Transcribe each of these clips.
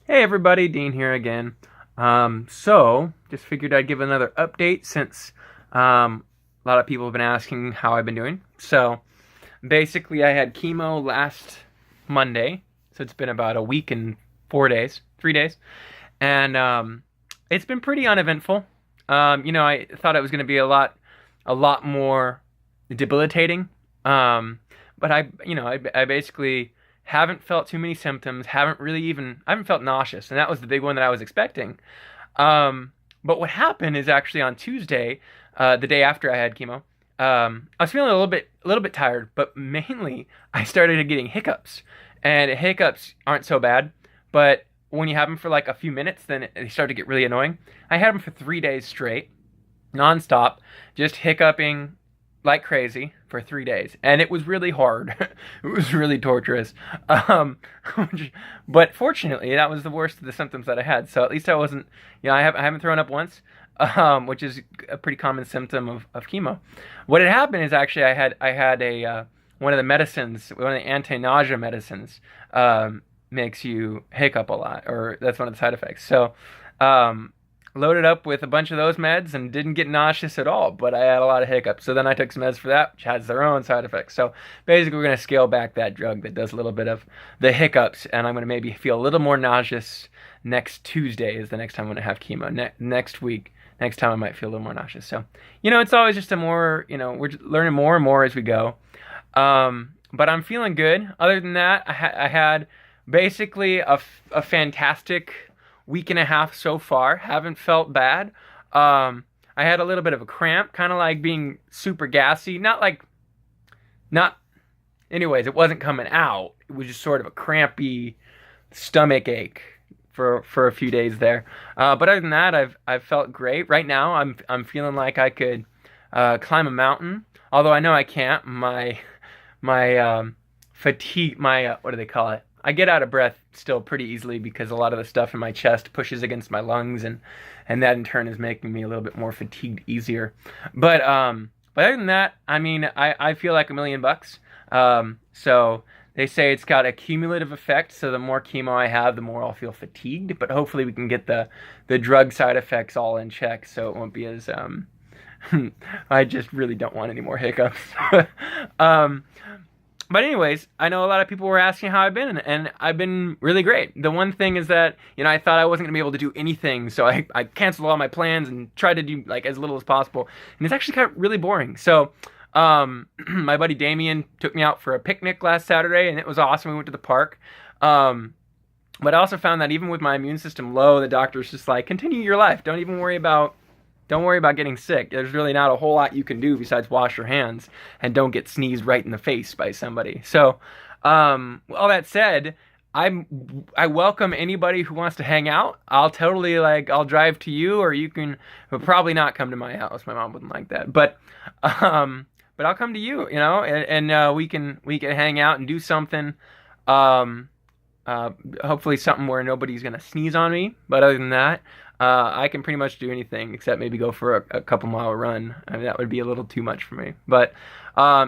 Hey everybody, Dean here again. So just figured I'd give another update since a lot of people have been asking how I've been doing. So basically, I had chemo last Monday, so it's been about a week and 4 days, 3 days, and it's been pretty uneventful. I thought it was going to be a lot more debilitating. Um, but I basically haven't felt too many symptoms. I haven't felt nauseous, and that was the big one that I was expecting. But what happened is actually on Tuesday, the day after I had chemo, I was feeling a little bit tired, but mainly I started getting hiccups, and hiccups aren't so bad, but when you have them for like a few minutes, then they start to get really annoying. I had them for 3 days straight, nonstop, just hiccuping like crazy for 3 days, and it was really hard. It was really torturous. Um, but fortunately, that was the worst of the symptoms that I had. So at least I wasn't, I haven't thrown up once, which is a pretty common symptom of chemo. What had happened is actually I had a one of the medicines, one of the anti-nausea medicines, makes you hiccup a lot, or that's one of the side effects. So um, loaded up with a bunch of those meds and didn't get nauseous at all, but I had a lot of hiccups. So then I took some meds for that, which has their own side effects. So basically, we're going to scale back that drug that does a little bit of the hiccups, and I'm going to maybe feel a little more nauseous next Tuesday is the next time I'm going to have chemo. Next week, next time I might feel a little more nauseous. So, it's always just a more, we're learning more and more as we go. But I'm feeling good. Other than that, I had basically a fantastic week and a half so far. Haven't felt bad. I had a little bit of a cramp, kind of like being super gassy. Not. Anyways, it wasn't coming out. It was just sort of a crampy stomach ache for a few days there. But other than that, I've felt great. Right now, I'm feeling like I could climb a mountain. Although I know I can't. My fatigue. What do they call it? I get out of breath still pretty easily because a lot of the stuff in my chest pushes against my lungs, and that in turn is making me a little bit more fatigued easier. But other than that, I mean, I feel like $1,000,000. So they say it's got a cumulative effect. So the more chemo I have, the more I'll feel fatigued. But hopefully we can get the drug side effects all in check, so it won't be as I just really don't want any more hiccups. um, but anyways, I know a lot of people were asking how I've been, and I've been really great. The one thing is that, I thought I wasn't going to be able to do anything, so I canceled all my plans and tried to do like as little as possible. And it's actually kind of really boring. So my buddy Damien took me out for a picnic last Saturday, and it was awesome. We went to the park. But I also found that even with my immune system low, the doctor's just like, continue your life. Don't worry about getting sick. There's really not a whole lot you can do besides wash your hands and don't get sneezed right in the face by somebody. So, all that said, I welcome anybody who wants to hang out. I'll totally I'll drive to you, or you can probably not come to my house. My mom wouldn't like that, but I'll come to you, and we can hang out and do something. Hopefully something where nobody's gonna sneeze on me. But other than that, I can pretty much do anything except maybe go for a couple mile run. I mean, that would be a little too much for me. But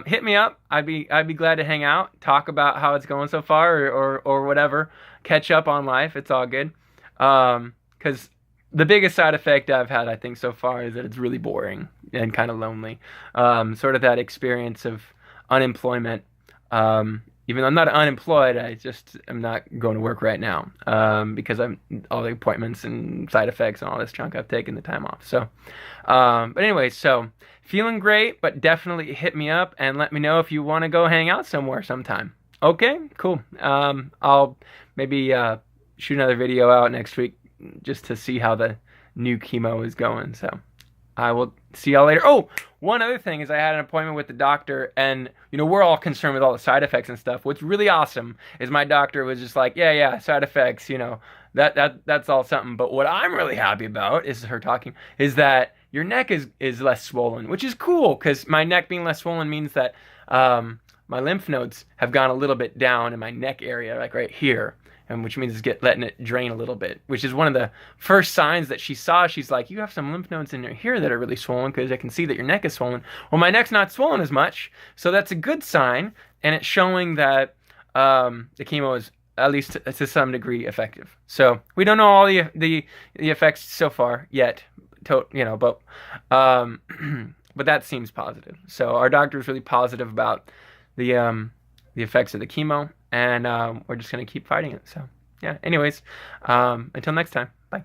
hit me up. I'd be glad to hang out, talk about how it's going so far, or whatever. Catch up on life. It's all good. Because the biggest side effect I've had, I think, so far is that it's really boring and kind of lonely. Sort of that experience of unemployment. Even though I'm not unemployed, I just am not going to work right now because I'm all the appointments and side effects and all this junk. I've taken the time off. So, but anyway, so feeling great, but definitely hit me up and let me know if you want to go hang out somewhere sometime. Okay, cool. I'll maybe shoot another video out next week just to see how the new chemo is going. So I will see y'all later. Oh, one other thing is I had an appointment with the doctor, and we're all concerned with all the side effects and stuff. What's really awesome is my doctor was just like, yeah, side effects, that's all something. But what I'm really happy about is her talking is that your neck is less swollen, which is cool because my neck being less swollen means that my lymph nodes have gone a little bit down in my neck area, like right here. And which means letting it drain a little bit, which is one of the first signs that she saw. She's like, you have some lymph nodes in here that are really swollen because I can see that your neck is swollen. Well, my neck's not swollen as much, so that's a good sign, and it's showing that the chemo is at least to some degree, effective. So we don't know all the effects so far yet, but but that seems positive. So our doctor is really positive about the effects of the chemo, and we're just gonna keep fighting it. So yeah. Anyways, until next time. Bye.